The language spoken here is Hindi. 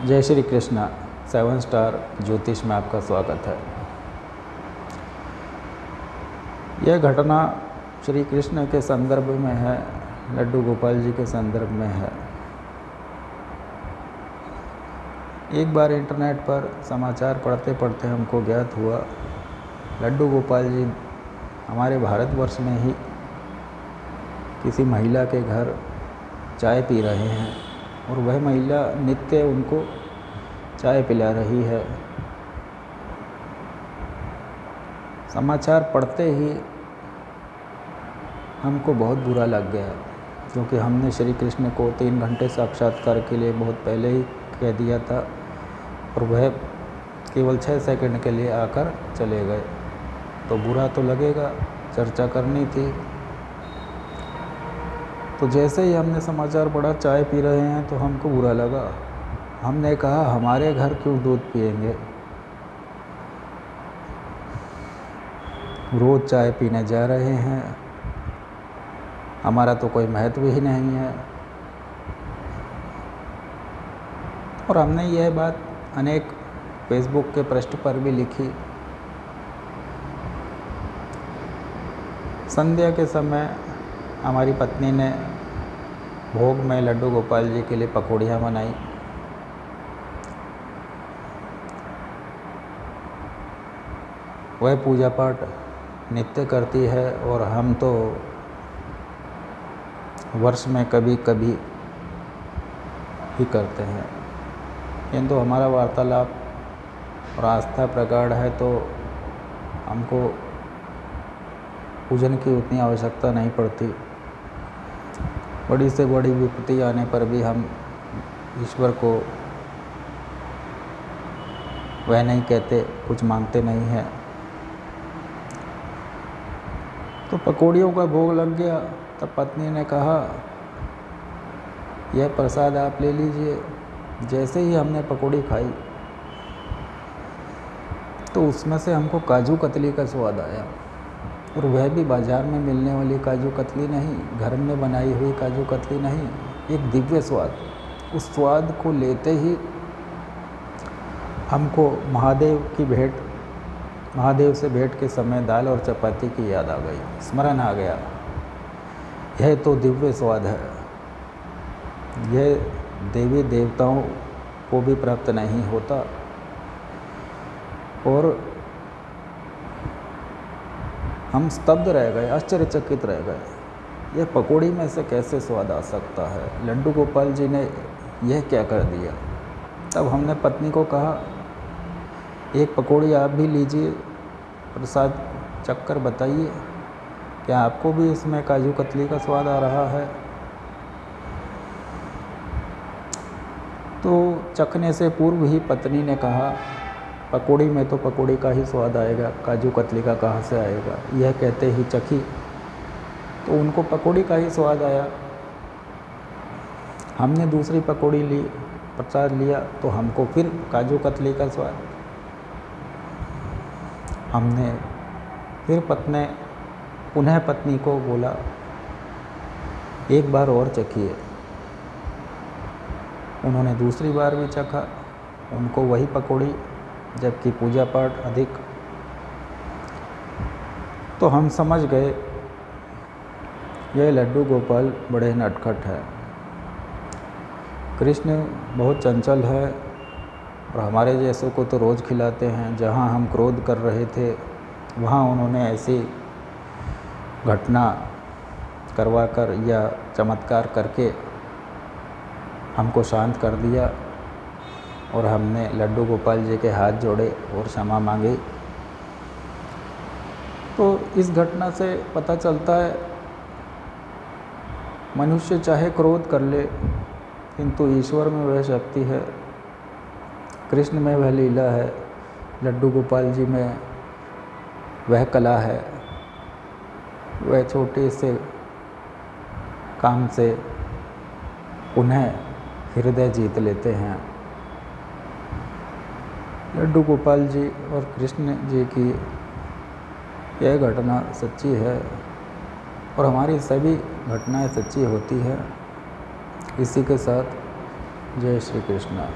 जय श्री कृष्णा। 7 स्टार ज्योतिष में आपका स्वागत है। यह घटना श्री कृष्ण के संदर्भ में है, लड्डू गोपाल जी के संदर्भ में है। एक बार इंटरनेट पर समाचार पढ़ते पढ़ते हमको ज्ञात हुआ लड्डू गोपाल जी हमारे भारतवर्ष में ही किसी महिला के घर चाय पी रहे हैं और वह महिला नित्य उनको चाय पिला रही है। समाचार पढ़ते ही हमको बहुत बुरा लग गया, क्योंकि हमने श्री कृष्ण को 3 घंटे साक्षात्कार के लिए बहुत पहले ही कह दिया था और वह केवल 6 सेकंड के लिए आकर चले गए। तो बुरा तो लगेगा, चर्चा करनी थी। तो जैसे ही हमने समाचार पढ़ा चाय पी रहे हैं तो हमको बुरा लगा। हमने कहा हमारे घर क्यों दूध पिएंगे, रोज़ चाय पीने जा रहे हैं, हमारा तो कोई महत्व ही नहीं है। और हमने यह बात अनेक फेसबुक के पृष्ठ पर भी लिखी। संध्या के समय हमारी पत्नी ने भोग में लड्डू गोपाल जी के लिए पकौड़ियाँ बनाई। वह पूजा पाठ नित्य करती है और हम तो वर्ष में कभी कभी ही करते हैं, किंतु हमारा वार्तालाप और आस्था प्रगाढ़ है तो हमको पूजन की उतनी आवश्यकता नहीं पड़ती। बड़ी से बड़ी विपत्ति आने पर भी हम ईश्वर को वह नहीं कहते, कुछ मांगते नहीं हैं। तो पकौड़ियों का भोग लग गया। तब पत्नी ने कहा यह प्रसाद आप ले लीजिए। जैसे ही हमने पकौड़ी खाई तो उसमें से हमको काजू कतली का स्वाद आया, और वह भी बाज़ार में मिलने वाली काजू कतली नहीं, घर में बनाई हुई काजू कतली नहीं, एक दिव्य स्वाद। उस स्वाद को लेते ही हमको महादेव से भेंट के समय दाल और चपाती की याद आ गई, स्मरण आ गया। यह तो दिव्य स्वाद है, यह देवी देवताओं को भी प्राप्त नहीं होता। और हम स्तब्ध रह गए, आश्चर्यचकित रह गए, यह पकौड़ी में से कैसे स्वाद आ सकता है, लड्डू गोपाल जी ने यह क्या कर दिया। तब हमने पत्नी को कहा एक पकौड़ी आप भी लीजिए, प्रसाद चखकर बताइए क्या आपको भी इसमें काजू कतली का स्वाद आ रहा है। तो चखने से पूर्व ही पत्नी ने कहा पकौड़ी में तो पकौड़ी का ही स्वाद आएगा, काजू कतली का कहाँ से आएगा। यह कहते ही चखी तो उनको पकौड़ी का ही स्वाद आया। हमने दूसरी पकौड़ी ली, प्रसाद लिया तो हमको फिर काजू कतली का स्वाद। हमने फिर पुनः पत्नी को बोला एक बार और चखिए। उन्होंने दूसरी बार भी चखा, उनको वही पकौड़ी, जबकि पूजा पाठ अधिक। तो हम समझ गए यह लड्डू गोपाल बड़े नटखट है। कृष्ण बहुत चंचल है और हमारे जैसों को तो रोज़ खिलाते हैं। जहाँ हम क्रोध कर रहे थे वहाँ उन्होंने ऐसी घटना करवाकर या चमत्कार करके हमको शांत कर दिया, और हमने लड्डू गोपाल जी के हाथ जोड़े और क्षमा मांगी। तो इस घटना से पता चलता है मनुष्य चाहे क्रोध कर ले, किंतु ईश्वर में वह शक्ति है, कृष्ण में वह लीला है, लड्डू गोपाल जी में वह कला है। वह छोटे से काम से उन्हें हृदय जीत लेते हैं। लड्डू गोपाल जी और कृष्ण जी की यह घटना सच्ची है और हमारी सभी घटनाएं सच्ची होती हैं। इसी के साथ जय श्री कृष्ण।